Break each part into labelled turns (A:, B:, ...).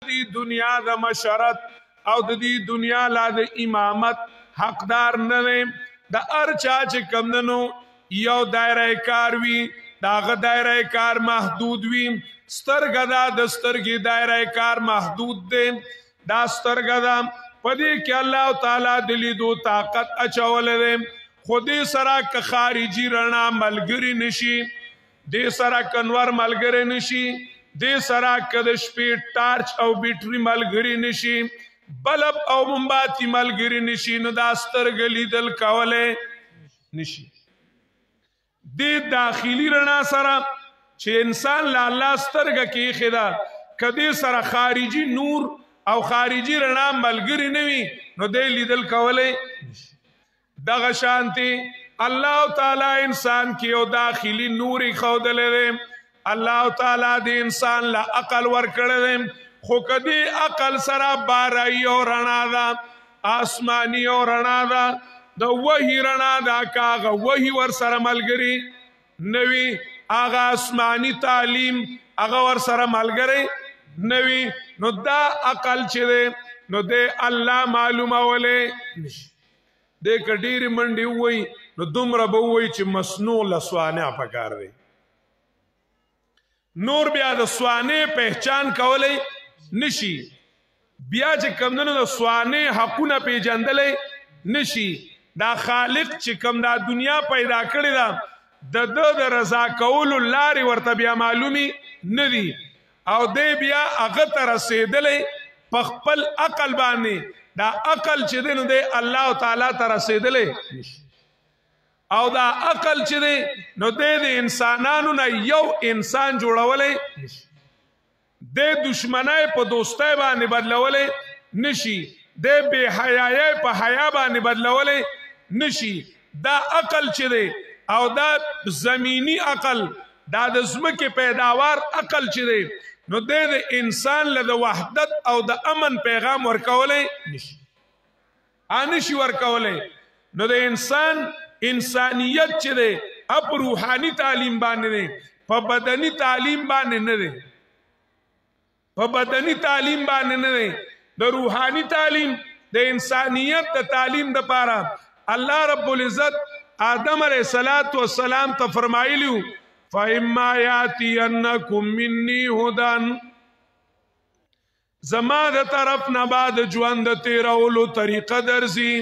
A: دی دنیا د مشرت او د دې دنیا لا د امامت حقدار نه دی. د هر چا چې کمدنو یو دایره کار وي داغه دایره کار محدود وي. سترګه دا د سترګې دایره کار محدود دی. دا سترګه دا په دې کې الله تعالی د لیدو طاقت اچولی دی. خو دې سره که خارجي رڼا ملګري نشي، دې سره کنور ملګری نشي، دې سره که د شپې ټارچ او بیټري ملګري نشي، بلب او مومباتي ملګري نشي، نو دا سترګه لیدل کولی نشي. دې داخلي رڼا سره چې انسان له الله سترګه کې ایښې ده، که دې سره خارجي نور او خارجي رڼا ملګري نه وي نو دې لیدل کولی نشي. دغه شانتي الله تعالی انسان کې یو داخلي نور ښودلی دی. الله تعالی د انسان له عقل ورکړی دی، خو که دې عقل سره بارایي او رڼا ده، آسماني او رڼا ده، د وحي رڼا ده، که هغه وحي ورسره ملګري نه وي، هغه آسماني تعلیم هغه ورسره ملګری نه وي، نو دا عقل چې دی نو د الله معلومولی نشي. دې که ډېرې منډې ووایي نو دومره به ووایي چې مصنوع له سوانح پکار دی. نور بیا د سوانح پہچان کولی نشي، بیا چې کمدنو د سوانح حقونه پیژندلی نشي. دا خالق چې کم دا دنیا پیدا کړې ده د ده د رضا کولو لارې ورته بیا معلومي نه دي، او دی بیا هغه ته رسېدلی په خپل عقل باندې. دا عقل چې دی نو دی الله تعالی ته رسېدلی نشي، او دا عقل چې دی نو دی د انسانانو نه یو انسان جوړولی نشي. دی دشمنی په دوستی باندې بدلولی نشي، دی بې حیایۍ په حیا باندې بدلولی نشي. دا عقل چې دی او دا زمینی عقل، دا د ځمکې پیداوار عقل چې دی نو دی د انسان له د وحدت او د امن پیغام ورکولی نشي، نشي ورکولی. نو د انسان انسانیت چې دی په روحاني تعلیم باندې دی، په بدني تعلیم باندې نه دی. په بدني تعلیم باندې نه دی، د روحاني تعلیم د انسانیت د تعلیم دپاره الله رب العزت آدم علیه السلام ته فرمایلیو فَإِمَّا يَأْتِيَنَّكُم مِّنِّي هُدًى، زما د طرف نه بعد ژوند د تیرولو طریقه درځي.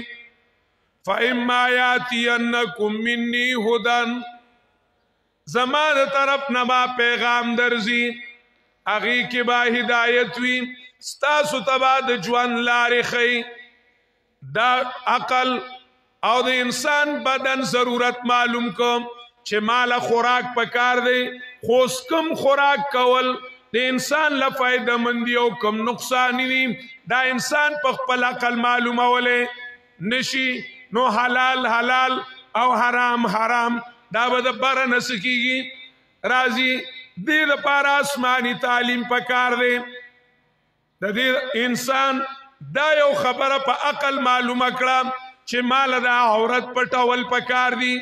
A: فَإِمَّا يَأْتِيَنَّكُم مِّنِّي هُدًى، زما د طرف نه به پیغام درځي، هغې کې به هدایت وي، ستاسو ته به د ژوند لارې ښیي. دا عقل او د انسان بدن ضرورت معلوم کوم چې ماله خوراک پکار دی، خو کم خوراک کول د انسان له فایده مندي او کم نقصان دي، دا انسان په خپل عقل معلومولی نشي. نو حلال حلال او حرام حرام دا به د بره نه څه کېږي راځي. دې دپاره آسماني تعلیم پکار دی. د دې انسان دا یو خبره په عقل معلومه کړه چې ماله د عورت پټول پکار دي،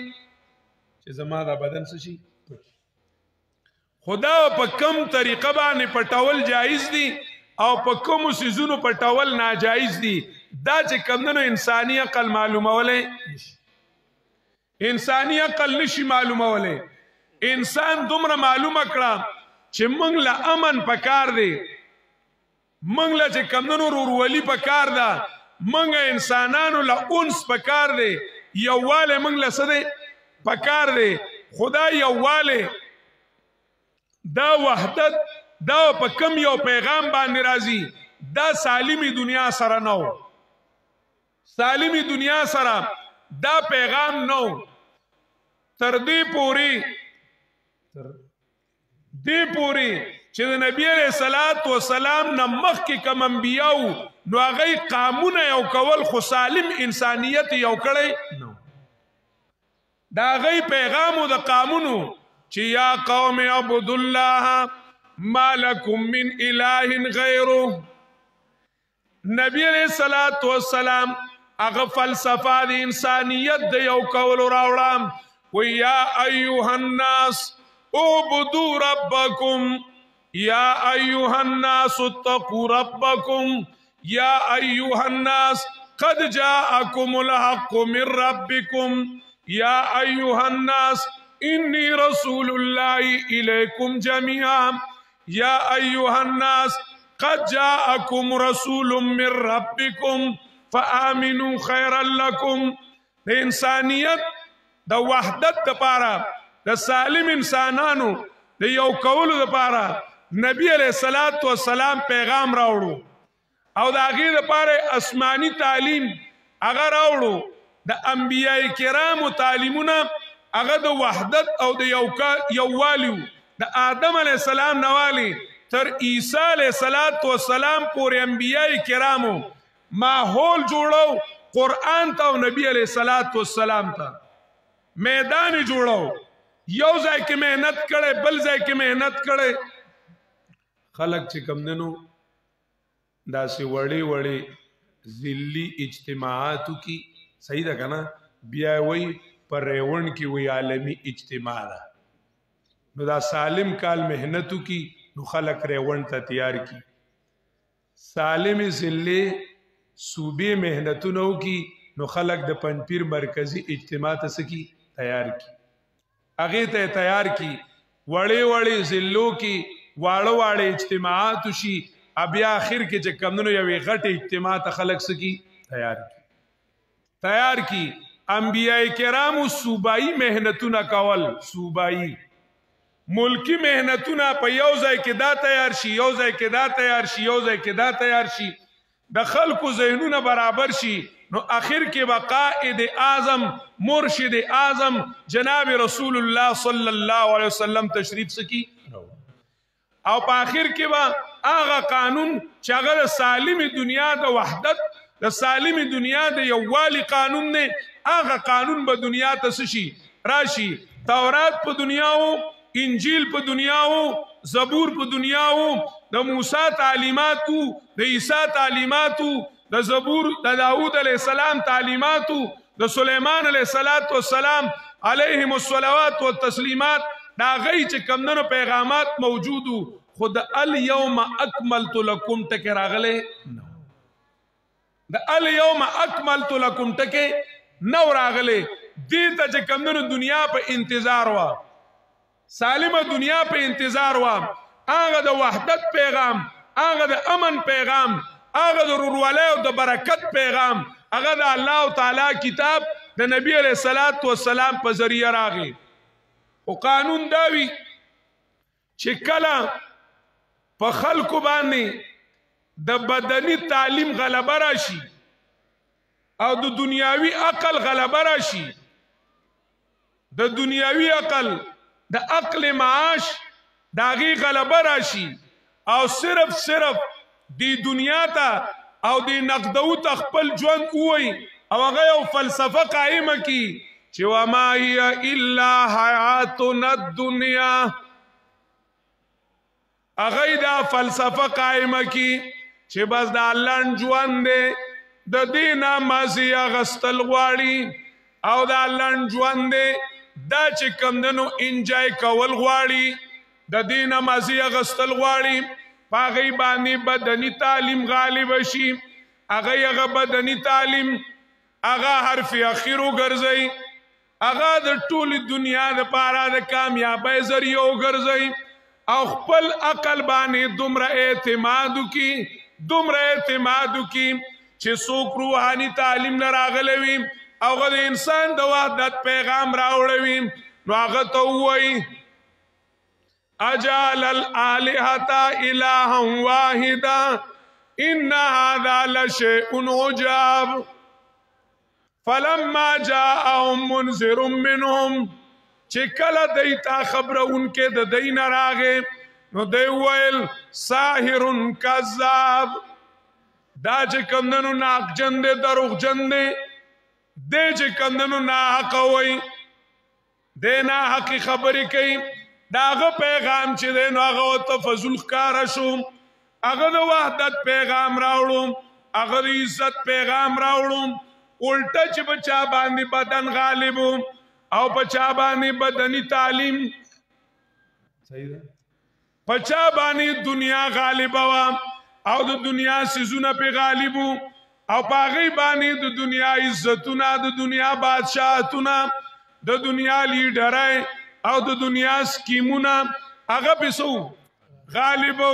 A: چې زما دا بدن څه شي. خدا په کم طریقه باندې پټول جایز دي او په کومو څیزونو پټول ناجایز دي، دا چې کمدنو انساني عقل معلومولی نشي. انساني عقل نشي معلومولی. انسان دومره معلومه کړه چې موږ له امن پکار دی، موږ له چې کمدنو ورورولي پکار ده، موږ انسانانو له انس پکار دی، یووالی موږ له څه دی پکار دی. خدا یووالی دا وحدت دا په کم یو پیغام باندې راځي، دا سالمی دنیا سره نو، سالمی دنیا سره دا پیغام نو. تر دې پورې چې د نبی علیه السلام نه مخکې کوم انبیاو نو هغوی قامونه یو کول، خو سالم انسانیت یو کړی نو. دا هغوی پیغامو د قامونو چې یا قوم اعبدوا الله ما لکم من اله غیره. نبی علیہ السلام هغه فلسفه د انسانیت د یو کولو راوړه، و یا ایها الناس اعبدوا ربکم، يا أيها الناس اتقوا ربكم يا أيها الناس قد جاءكم الحق من ربكم يا أيها الناس إني رسول الله إليكم جميعا يا أيها الناس قد جاءكم رسول من ربكم فآمنوا خيرا لكم. د انسانیت د وحدت د پاره د سالم انسانانو د یو کولو د پاره نبی علیہ الصلوۃ والسلام پیغام راوړو او د هغه د پاره آسمانی تعلیم هغه راوړو. د انبیای کرامو تعلیمونه هغه د وحدت او د یووالیو د آدم علیہ السلام نوالی تر عیسی علیہ السلام پورې انبیای کرامو ماحول جوړو قرآن تا و نبی علیہ السلام تا میدان جوړو یو ځای کې محنت کړي بل ځای کې محنت کړي خلق چې کم دنو داسې وړي وړي ذلی اجتماعاتو کی صحیح ده کنه بیا وای پر ریون کی وی عالمی اجتماع ده نو دا سالم کال محنتو کی نو خلق ریون ته تیار کی سالم ذلی صوبے محنتونو کی نو خلق د پنځپیر مرکزی اجتماع ته سکی تیار کی هغه ته تیار کی وړي وړي ذلو کی واړه واړه اجتماعات شي بیا اخر کې چې کمونو یو غټ اجتماع ته خلق سکی تیار کی انبیاء کرامو صوبائی محنتونه کول صوبائی ملکی محنتونه په یو ځای کې دا تیار شي یو ځای کې دا تیار شي یو ځای کې دا تیار شي د خلکو ذهنونه برابر شي نو اخر کې قائد اعظم مرشد اعظم جناب رسول الله صلی الله علیه وسلم تشریف سکی او په اخر کې هغه قانون چې هغه سالم دنیا د وحدت د سالم دنیا د یووالي قانون نه هغه قانون به دنیا ته شي راشي تورات په دنیاو انجیل په دنیاو زبور په دنیاو د موسی تعلیماتو د عیسی تعلیماتو د زبور د داوود علیہ السلام تعلیماتو د سلیمان علیہ السلام علیهم الصلوات والتسلیمات دا غي چې کمنو پیغامات موجودو خود الیوم اکملت لکم تک راغله د الیوم اکملت لکم تک نو راغله دې ته چې کمنو دنیا په انتظار وا سالمه دنیا په انتظار وا هغه د وحدت پیغام هغه د امن پیغام هغه د رورولۍ او د برکت پیغام هغه د الله تعالی کتاب د نبی علیہ السلام په ذریعہ راغی او قانون داوی چې کله په خلکو باندې د بدني تعلیم غلبه راشي او د دنیاوی عقل غلبه راشي د دنیاوی عقل د عقل معاش داغي غلبه راشي او صرف دی دنیا ته او دی نقدو تخپل ژوند وای او هغه یو فلسفه قائمه کی چې وما هي الا حیاتنا الدنیا هغه دا فلسفه قائمه کی چې بس دا لنډ ژوند دی د دینه مازی غستل غواړي او دا لنډ ژوند دی دا چې کم دنو انجای کول غواړي د دینه مازی غستل غواړي پاغی باندې بدنی تعلیم غالب شي هغه بدنی تعلیم هغه حرف اخیر وګرځي هغه د ټول دنیا د پاره د کامیابی ذریعہ وګرځي او خپل عقل باندې دومره اعتماد کی چې څوک روحاني تعلیم نه راغلوي او غو انسان د وحدت پیغام راوړوي نو هغه ته وایي اجعل الالهة الها واحدا ان هذا لشيء عجاب فلما جاءهم منذر منهم چې کله دیتا خبره انکه د دین راغې نو دی ویل ساحر کذاب دا چې کمندنو ناق جن دے دروغ جن دے چې کمندنو نا حق وای دے نا حق خبرې کوي داغه پیغام چې دین هغه ته فضل ښکارا شو هغه د وحدت پیغام راوړم هغه د عزت پیغام راوړم الټه چې بچا باندې بدن غالب او بچا باندې بدني تعلیم صحیح ده پچا باندې دنیا غالب وا او د دنیا سيزونه په غالبو او پاغي باندې د دنیا عزتونه د دنیا بادشاہتونه د دنیا لیډرای او د دنیا سکیمونه هغه بسو غالبو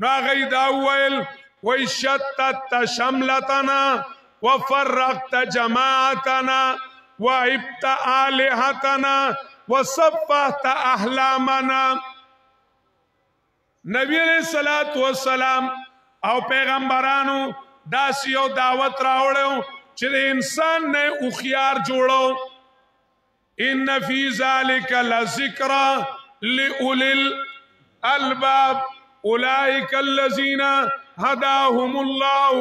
A: راغی دا ویل وشتت شملتنا وفرقت جماعتنا وعبت آلهتنا وصفحت احلامنا. نبی علیہ الصلوۃ والسلام او پیغمبرانو داس یو دعوت راوړو چې د انسان نه اوخيار جوړو. ان فی ذلک لذکرى لأولی الالباب اولئک الذین هداهم الله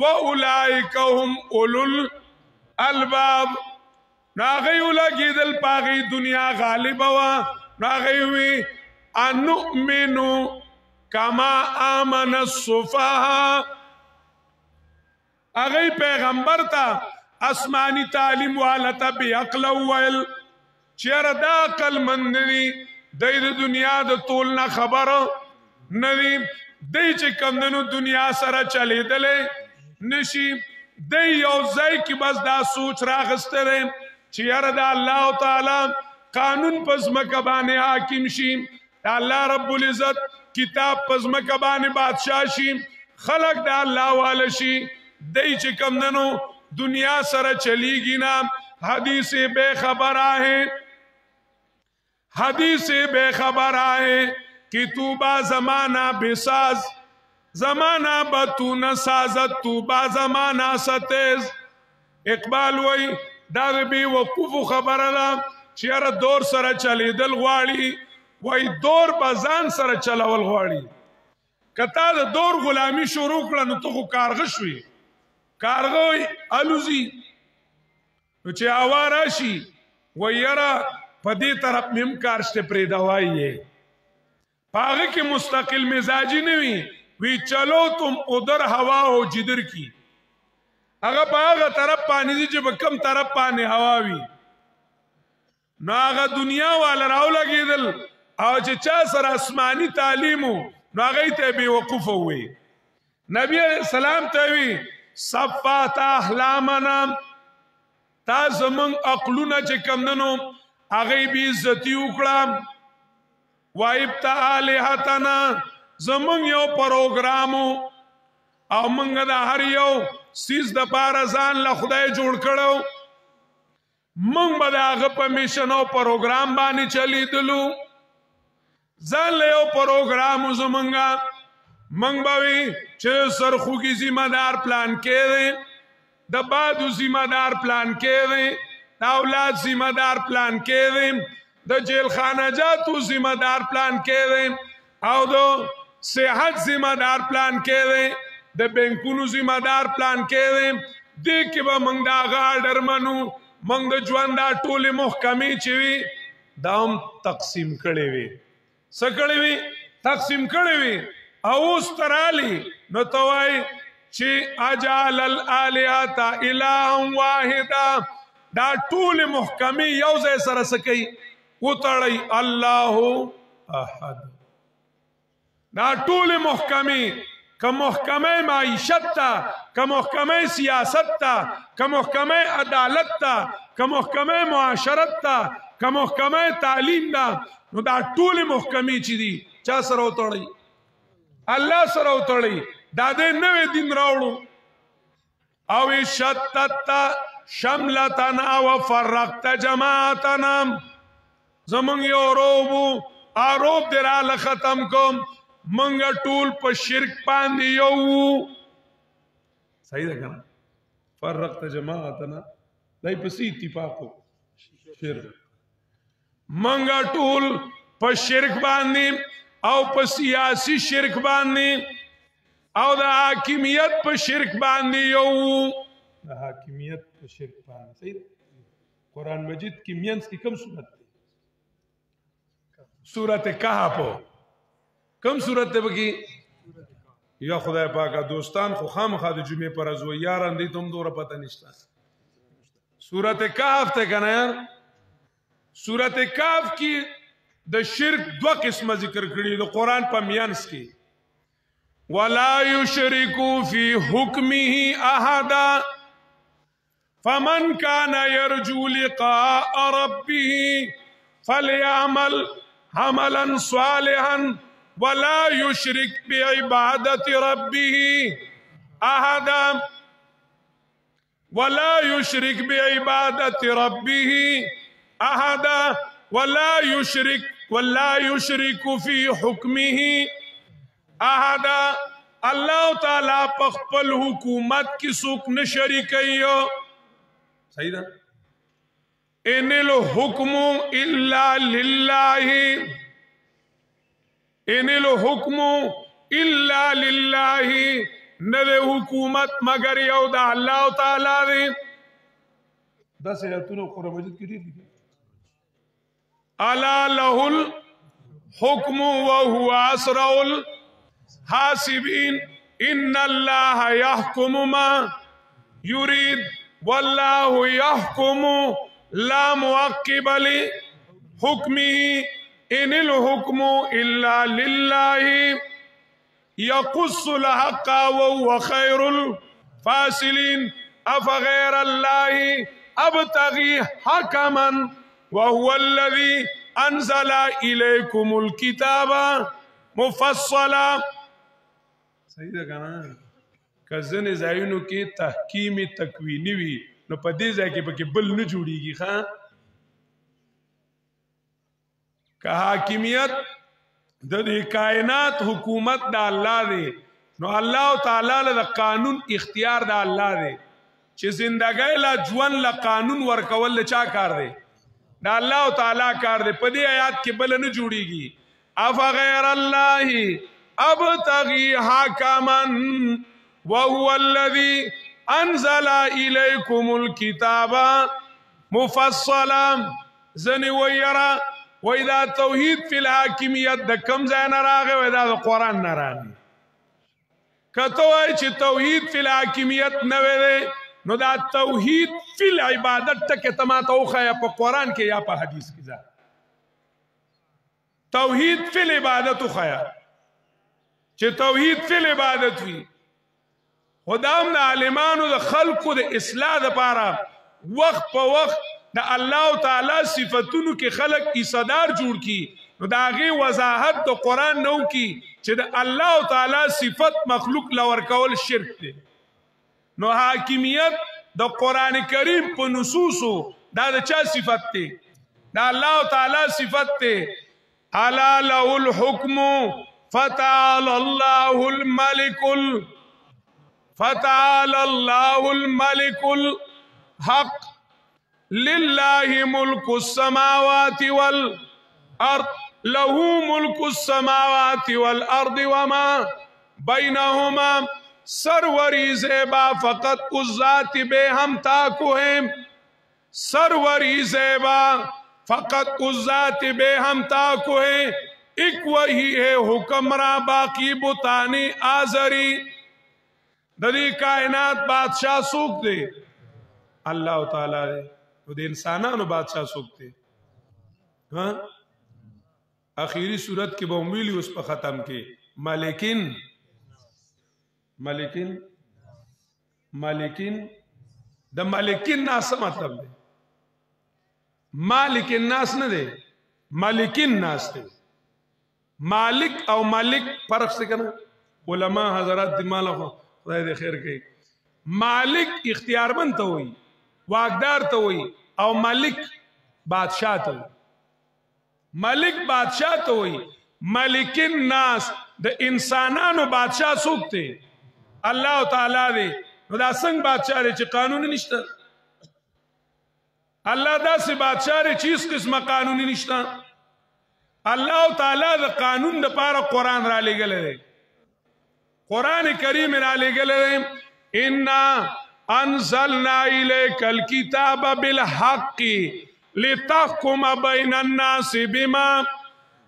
A: واولئک هم اولو الالباب. ناغی لګیدل پاغي دنیا غالب وا ناغی وی انؤمنو کما آمن السفهاء. اغی پیغمبر تا اسمانی تعلیم والتا بی عقل ویل چیر دا عقل مندنی دی دا دنیا دا طولنا خبر ندی دی چه کمدنو دنیا سر چلی دلے نشی دی یوزائی کی بس دا سوچ راغستے دے چیر دا اللہ تعالی قانون پس مکبانی حاکم شیم دا اللہ رب العزت کتاب پس مکبانی بادشاہ شیم خلق دا اللہ والشی دی چه کمدنو دنیا سر چلی گی نا حدیث بے خبر آئے حدیث بے خبر آئے کہ تو با زمانہ بساز زمانہ بتو نسازت تو با زمانہ ستیز. اقبال وی دار بی وقوف خبر اللہ چیر دور سر چلی دل غواړي وی دور بازان سر چلول غواړي. کتا دا دور غلامی شروع کړه نو تو خو کارغه شوی کارغوی الوزی نو چه آوارا شی ویرا پدی طرف مم کارشت پریدوائی ہے پاگی کی مستقل مزاجی نوی وی چلو تم ادھر ہوا ہو جدر کی اگا پاگا طرف پانی دی جب کم طرف پانی ہواوی نو آگا دنیا والا راو لگی دل او چه چا سر اسمانی تعلیمو نو آگای تے بے وقوف ہوئی. نبی علیہ السلام تاوی صفات احلامنا تا زمون عقلونه چې کمدنو هغه بی عزتی وکړه وایبت الہتنا زمون یو پروګرامو او موږ د هر یو سیس د پاره ځان له خدای جوړ کړو موږ به د هغه په میشن او پروګرام باندې چلیدلو ځان له یو پروګرامو زمونږه منگ باوی چه سرخوگی ذمہ دار پلان کے دیں دا بادو ذمہ دار پلان کے دیں دا اولاد ذمہ دار پلان کے دیں دا جیل خانہ جاتو ذمہ دار پلان کے دیں او دا صحت ذمہ دار پلان کے دیں دا بینکونو ذمہ دار پلان کے دیں دیکھ کے با منگ دا غاڈر منو منگ دا جوان دا ٹول محکمی چوی دا ہم تقسیم کڑے وی سکڑے وی تقسیم کڑے وی اوس ترالی نو توائی چی اجال الالہت الہ واحدا دا طول محکمی یوزے سرسکی اتڑی اللہ احد دا طول محکمی که محکمه معیشت تا که محکمه سیاست تا که محکمه عدالت تا که محکمه معاشرت تا که محکمه تعلیم دا نو دا طول محکمی چی دی چا سر اتڑی اللہ سر اتڑی دادے نوے دن راوڑو اوی شتت شملتنا وفرقت جماعتنا زمانگ یو روبو آروب درال ختم کم منگا ٹول پا شرک پاندی یو صحیح دا کنا فرقت جماعتنا دائی پسی اتفاقو شرک منگا ٹول پا شرک پاندی او په سیاسی شرک باندې او د حاکمیت په شرک باندې یو د حاکمیت په شرک باندې صحیح قرآن مجید کې مینس کې کم صورت دی سورت کهف کم صورت دی بکی یا خدای پاکا دوستان خو خامخا د جمعې پر ازو یاران دی تم دوره پته نشته سورت کهف ته کنه یار سورت کهف کې د شرک دو قسمه ذکر کړي د قران په میانس کې ولا یشرکو فی حکمه احد فمن كان يرجو لقاء ربه فليعمل عملا صالحا ولا يشرك بعبادة ربه أحدا ولا يشرك بعبادة ربه أحدا ولا يشرك في حكمه أحدا الله تعالی په خپل حکومت کې څوک نه شریکوي صحیح ده ان الحكم الا لله ان الحكم الا لله نه حکومت مگر یو د الله تعالی دی داسې آیاتونه قرآن مجید کې دي الا له الحكم وهو اسرع الحاسبين ان الله يحكم ما يريد والله يحكم لا معقب لحكمه ان الحكم الا لله يقص الحق وهو خير الفاصلين افغير الله ابتغي حكما وهو الذي انزل اليكم الكتاب مفصلا صحیح ده کنه کزنه زایونو کې تحکیم تکوینی وی نو په دې ځای کې پکې بل نه جوړیږي ښا که حاکمیت د دې کائنات حکومت د الله دی نو الله تعالی له قانون اختیار د الله دی چې زندګۍ لا ژوند له قانون ورکول چا کار دی د الله تعالی کار دی په دې آیات کې بل نه جوړیږي اف غیر الله ابتغي حکما وهو الذي انزل اليكم الكتاب مفصلا زنی ویرا واذا توحید فی الحاکمیت د کم ځای نه راغی واذا د قران نه راغی کته وای چې توحید فی الحاکمیت نه وی نو دا توحید فی العبادت ټکه تما توخه یا په قران کې یا په حدیث کې ځه توحید فی العبادت خیا چې توحید فی العبادت وی خدام د عالمانو د خلقو د اصلاح لپاره وخت په وخت د الله تعالی صفاتونو کې خلق ایصدار جوړ کی نو دا غي وضاحت د قران نو کی چې د الله تعالی صفت مخلوق لور کول شرک دی نو حاکمیت د قران کریم په نصوصو دا د چا صفت دی دا الله تعالی صفت دی الا له الحكم فتعالى الله الملك فتعالى الله الملك الحق لله ملك السماوات والأرض له ملك السماوات والأرض وما بينهما سروری زیبا فقط اس ذات بے ہم تاکو ہیں سروری زیبا فقط اس ذات بے ہم تاکو ہیں ایک وہی ہے حکمراں باقی بتانی آزری ددی کائنات بادشاہ سوک دے اللہ تعالی دے تو دے انسانانو بادشاہ سوک دے ہاں اخیری صورت کی بومیلی اس پر ختم کے مالکین دا مالکین ناس مطلب دے مالک الناس نہ دے مالکین ناس دے مالک او مالک فرق سے کنا علماء حضرات دماغ خدای دے خیر کئی مالک اختیار مند تو ہوئی واقدار تو ہوئی او مالک بادشاہ تو ہوئی مالک بادشاہ تو ہوئی مالک الناس دا انسانانو بادشاہ سوکتے اللہ تعالی دے دا سنگ بادشاہ دے چی قانون نشتا اللہ دا سی بادشاہ دے چیز قسم قانون نشتا اللہ تعالی دا قانون دا پارا قرآن را لے گلے دے قرآن کریم را لے گلے دے اِنَّا انزلنا الیک الکتاب بالحق لتحکم بین الناس بما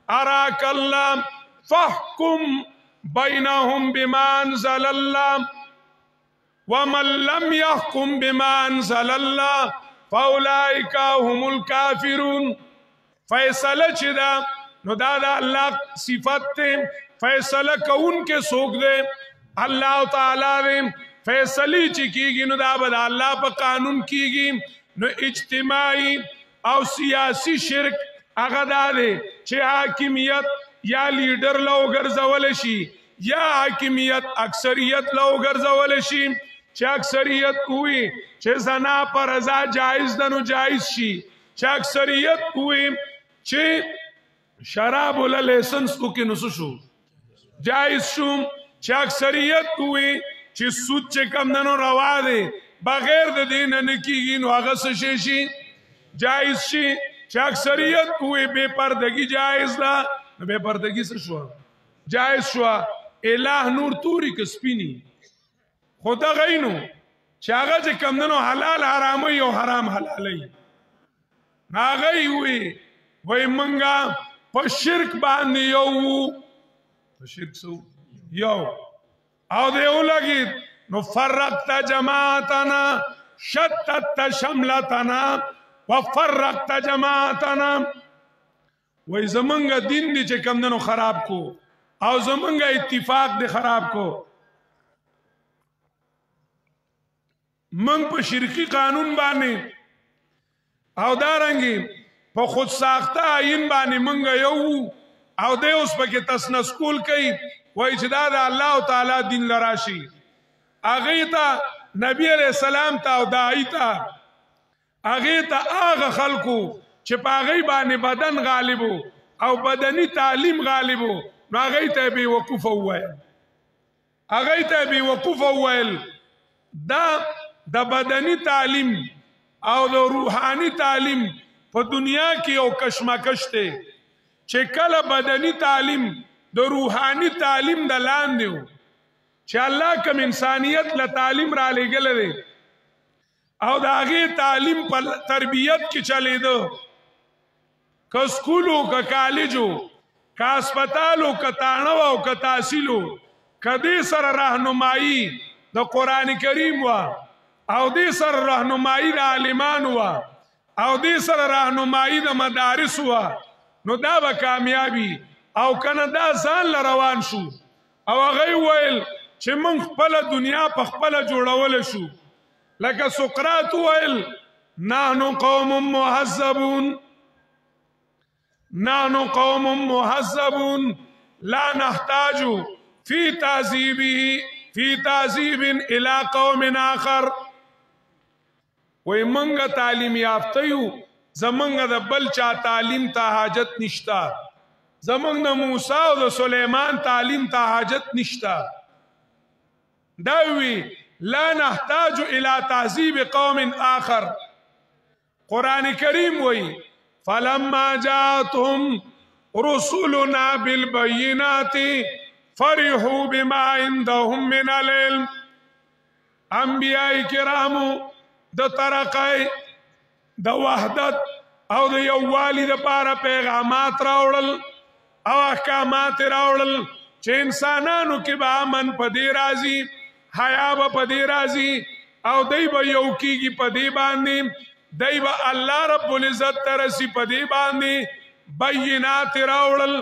A: اراک اللہ فاحکم بینہم بما انزل اللہ ومن لم يحکم بما انزل اللہ فاولئک هم الکافرون فیصلہ چدا نو دا دا اللہ صفت تے فیصلہ کون کے سوک دے اللہ تعالیٰ دے فیصلی چی کی گی نو دا بدا اللہ پا قانون کی گی نو اجتماعی او سیاسی شرک اغدا دے چھ حاکمیت یا لیڈر لو گرزولشی یا حاکمیت اکثریت لو گرزولشی چھ اکثریت ہوئی چھ زنا پر رضا جائز دنو جائز شی چھ اکثریت ہوئی چھ شراب ولا لیسنس کو کی نسو شو جائز شو چھ اکثریت ہوئی چھ سود چھ کم دنو روا دے بغیر دے دین نکی نو آغا شیشی جائز شی چھ اکثریت ہوئی بے پردگی جائز دا بے پردگی سے شوا جائز شوا الہ نور توری کسپینی خدا غینو چاگا چه کمدنو حلال حرامی و حرام حلالی ناغی ہوئی وی منگا پا شرک باندی یو پا شرک سو یو او دیو لگید نو فرقت جماعتنا شتت شملتنا و فرقت جماعتنا وی زمنگا دین دی چه کمدنو خراب کو او زمنگا اتفاق دی خراب کو منگ پا شرکی قانون بانے او دارنگی پا خود ساختہ آئین بانے منگا یو او دے اس پا کہ تسنسکول کئی وی چدا دا اللہ تعالی دین لراشی آغیتا نبی علیہ السلام تا او دائی تا آغیتا آغا خلقو چھ پا آغی بانے بدن غالبو او بدنی تعلیم غالبو نو آغیتا بے وقوف ہوئل آغیتا بے وقوف ہوئل دا بدنی تعلیم او دا روحانی تعلیم پا دنیا کی او کشمکش تے چھ کل بدنی تعلیم دا روحانی تعلیم دا لان دیو چھ اللہ کم انسانیت لتعلیم را لے گلے دے او دا آگے تعلیم پا تربیت کی چلے دو کا سکولو کا کالجو کا اسپتالو کا تانوو کا تحصیلو کا دے سر رہنمائی دا قرآن کریم وا او دې سر رهنمایي د عالمان وا او دې سر رهنمایي د مدارس وا نو دا به کامیابی او کنه دا ځان له روان شو او هغه ویل چې موږ خپل دنیا په خپل جوړول شو لکه سقراط ویل نحن قوم مهذبون نحن قوم مهذبون لا نحتاج في تعذيب الى قوم آخر وی منگا تعلیم یافتیو زمنگا دا بلچا تعلیم تا حاجت نشتا زمنگ دا موسیٰ و دا سلیمان تعلیم تا حاجت نشتا داوی لا نحتاج الى تعذیب قوم آخر قرآن کریم وی فلما جاتهم رسولنا بالبینات فرحوا بما عندهم من العلم انبیاء کرامو د ترقای د وحدت او د یووالي د پاره پیغامات راوړل او احکامات راوړل چې انسانانو کې به امن پدې راځي حیا به پدې راځي او دای به یو کیږي پدې باندې دای به الله رب العزت ترسي پدې باندې بینات راوړل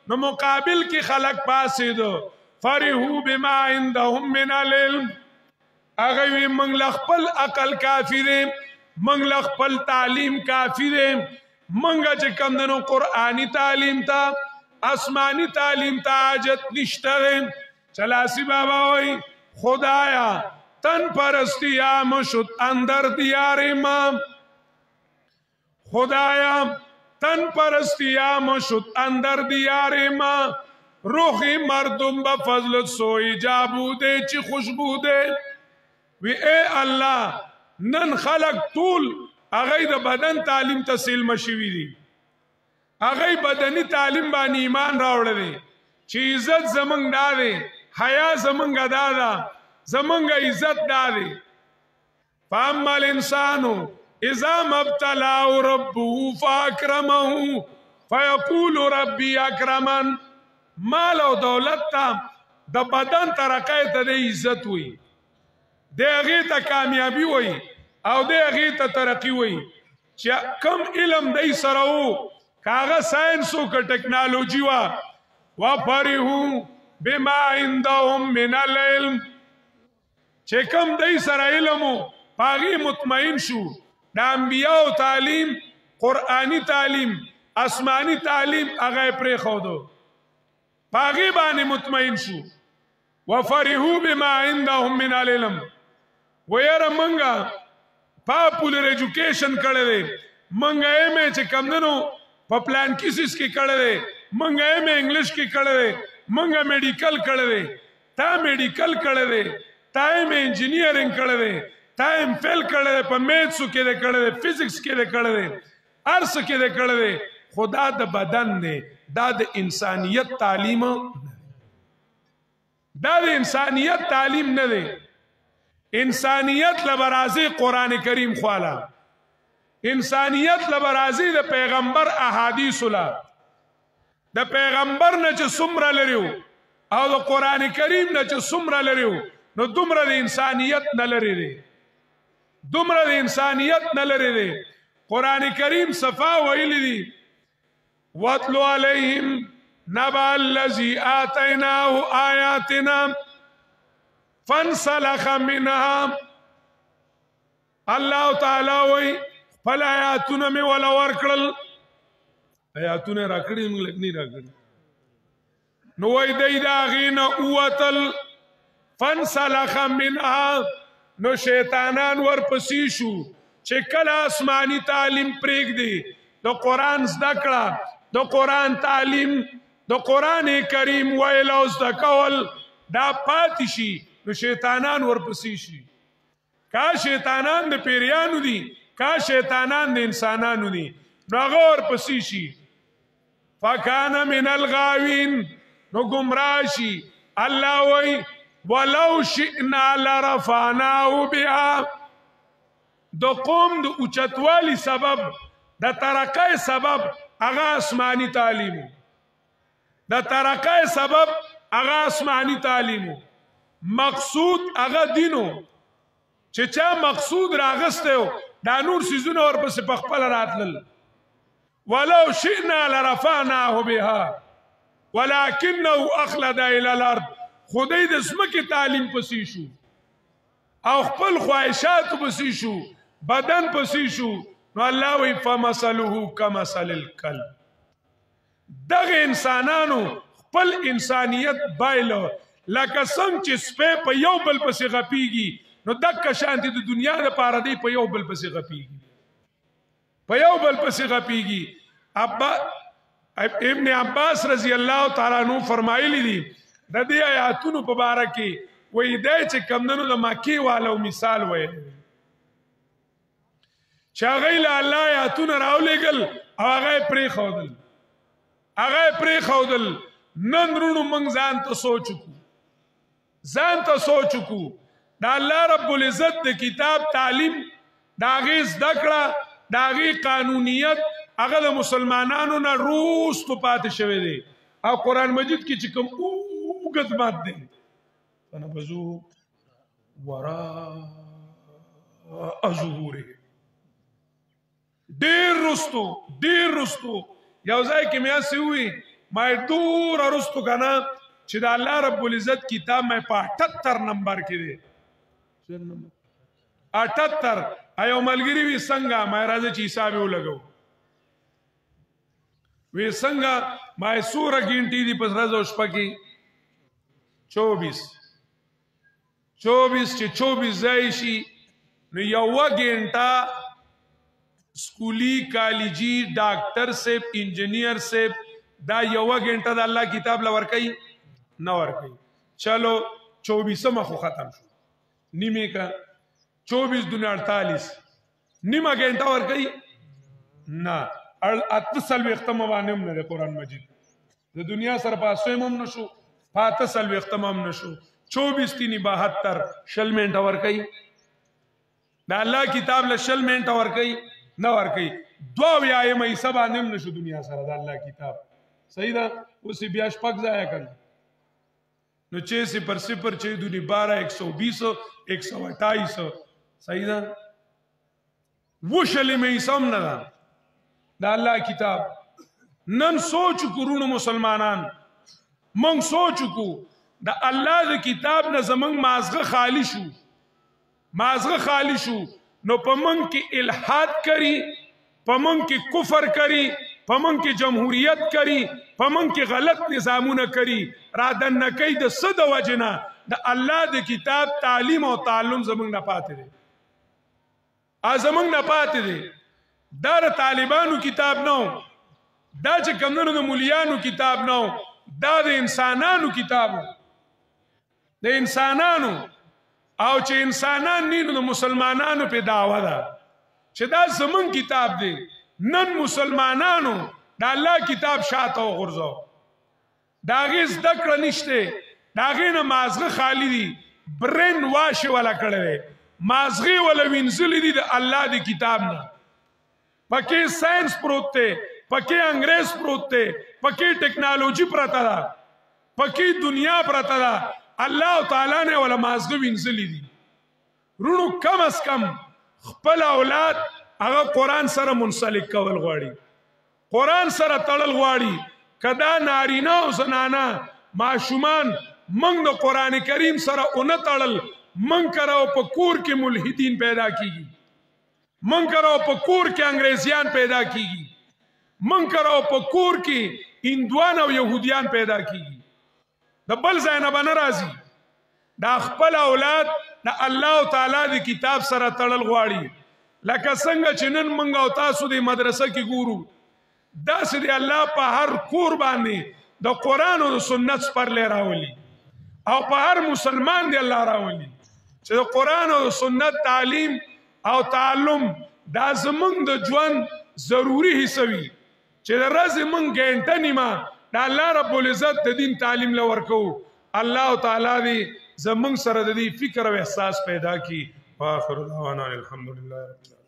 A: نو مقابل کې خلق پاسې دو فرحوا بما عندهم من العلم اغوی منگ لخپل عقل کافی دے منگ لخپل تعلیم کافی دے منگا چکم دنو قرآنی تعلیم تا آسمانی تعلیم تا حاجت نشتا دے چلاسی بابا ہوئی خدایا تن پرستی آمشد اندر دیار امام خدایا تن پرستی آمشد اندر دیار امام روحی مردم با فضلت سوئی جابو دے چی خوشبو دے وی اے اللہ نن خلق طول اغی دا بدن تعلیم تسیل مشوی دی اغی بدنی تعلیم بانی ایمان راوڑ دے چی عزت زمنگ دا دے حیا زمنگ دا دا زمنگ عزت دا دے فاما الانسانو اذا مبتلاو ربو فاکرمہو فیقول ربی اکرمن مال و دولت تا دا بدن ترقیت دے عزت ہوئی دے اغیتا کامیابی ہوئی او دے اغیتا ترقی ہوئی چا کم علم دی سرہو کاغه ساينس او ک ټیکنالوژي وا وفرحوا بما عندهم من العلم چې کوم دای سره علم پاغي مطمئن شو د انبیاء تعلیم قرآنی تعلیم آسمانی تعلیم هغه پرې خودو پاغي باندې مطمئن شو وفرحوا بما عندهم من العلم ويره منګه پاپولر ایجوکیشن کړل منګه مې چې کمندنو په پلان کیسس کې کړل منګه مې انګلیش کې کړل منګه میډیکل کړل تا میډیکل کړل تا مې انجینیرینګ کړل ټایم فیل کړل په میتھس کې دې کړل فزکس کې دې کړل ارس کې دې کړل خدا د بدن دې دا د انسانیت تعلیم دا د انسانیت تعلیم نه دی انسانیت لبرازي قران کریم خواله انسانیت لبرازي د پیغمبر احادیث لا د پیغمبر نه چې څومره لريو او د قران کریم نه چې څومره لريو نو دومره د انسانیت نه لري دی دومره د انسانیت نه لري دی قران کریم صفا ویلی دی واتلو علیهم نبأ الذی آتیناه آیاتنا فانسلخ منها الله تعالی وی فل آیاتونه می ولا ورکړل آیاتونه راکړي موږ لګنی راکړي نو وای دی دا غینه اوتل فانسلخ منها نو شیطانان ورپسې شو چې کله آسمانی تعلیم پرېږدي د قرآن زده کړه د قرآن تعلیم د قرآن کریم ویل او زده کول دا پاتې شي نو شیطانان ورپسې شي کا شیطانان د پیریانو دي کا شیطانان د انسانانو دي نو هغه ورپسې شي فکان من الغاوین نو گمراه شي الله وی ولو شئنا لرفعناه بها د قوم د اوچتوالي سبب د ترقای سبب هغه آسمانی تعلیم د ترقای سبب هغه آسمانی تعلیم مقصود هغه دینو چې چا مقصود راغسته دا نور سيزونه ورپسې په خپل راتلل ولو شئنا لرفعناه بها ولكنه اخلد الى الارض خدای د سمکه تعلیم پسې شو او خپل خواهشات پسې شو بدن پسې شو نو الله وی فمثله كمثل الكلب دغه انسانانو خپل انسانیت بایلو لکه څنګه چې سپه په یو بل پسې غپیږي نو دغه شانتي د دنیا د پاره دی په یو بل پسې غپیږي په یو بل پسې غپیږي ابن عباس رضی الله تعالی عنہ فرمایلی دي د دې آیاتونو په باره کې وې دای چې کمندونو د مکی والو مثال وې چې هغه الله آیاتونه راولېګل او هغه پرې خودل نن رونو موږ ځان ته سوچو دا الله رب العزت د کتاب تعلیم دا غي زدکړه دا غي قانونیت هغه د مسلمانانو نه روس په پاتې شوی دی او قران مجید کې چې کوم قدمت دي فنبذو وراء ظهوره ډیر رستو یو ځای کې مې سوي ما دور رستو کنه چې د الله رب العزت کتاب مې په 78 نمبر کې دی 78 ایو ملګری وی څنګه ما راځي چې حساب ولګو وی څنګه ما سوره ګینټي دی پس راځو شپه کې 24 چې 24 ځای شي نو یو غنټه سکولی کالجی ډاکټر سیب انجینیر سیب دا یو غنټه د الله کتاب لور کوي نه ور کوي چلو 24 مخ ختم شو نیمه کا 24 دونه 48 نیمه غنټه ور کوي نه اتصل وختم باندې نه قرآن مجید د دنیا سره پاسوي مم نشو پاتسل وختمام نشو 24 تینی 72 شل منټ ور کوي دا الله کتاب له شل منټ ور کوي نه ور کوي دوا ویاي مې سبا نیم نشو دنیا سره دا الله کتاب صحیح دا اوس بیا شپږ ځای کړ نو 6 پر 0 6 دونی 12 120 128 صحیح دا وشل مې سم نه دا الله کتاب نن سوچ کورونو مسلمانان من سوچ کو د الله د کتاب نه زمنګ مازغه خالی شو نو پمن کې الحاد کری پمن کې کفر کری پمن کې جمهوریت کری پمن کې غلط نظامونه کری را دن نکید صد وجنا د الله د کتاب تعلیم او تعلم زمنګ نه پاتې دي ازمنګ نه پاتې دي دا طالبانو کتاب نو دا چې کمنو د مولیانو کتاب نو دا د انسانانو کتاب د انسانانو او چې انسانان نینو د مسلمانانو په دعوه ده چې دا زمون کتاب دی نن مسلمانانو دا الله کتاب شاته غرزو دا غیز دکړه نشته دا غینه مازغه خالی دی برین واش ولا کړه مازغه ولا وینځل دي د الله دی کتاب نه پکې ساينس پروت ته پکې انګريز پروت ته پکې ټیکنالوژي پراته ده پکې دنیا پراته ده الله تعالی نے ولا مازغه وینځلی دي رونو کم از کم خپل اولاد هغه قران سره منسلک کول غواړي قران سره تړل غواړي کدا نارینه او زنانه معشومان منګ د قران کریم سره اون تړل منګ کرو په کور کې ملحدین پیدا کیږي منګ کرو په کور کې انګريزيان پیدا کیږي منګ کرو په کور کې هندوان او يهوديان پیدا کیږي د بل ځای نه بنه راځي دا خپل اولاد د الله تعالی د کتاب سره تړل غواړي لکه څنګه چې نن موږ او تاسو د مدرسه کې ګورو دا چې الله په هر کور باندې د قران او سنت پر لې راولي او په هر مسلمان دی الله راولي چې د قران او سنت تعلیم او تعلم دا زمونږ د ژوند ضروری حصہ وي چې د ورځې موږ ګنټه نیمه دا الله رب العزت د دین تعلیم لور کو الله تعالی دی زمون سره د دې فکر او احساس پیدا کی واخر دعوانا الحمدلله رب العالمین.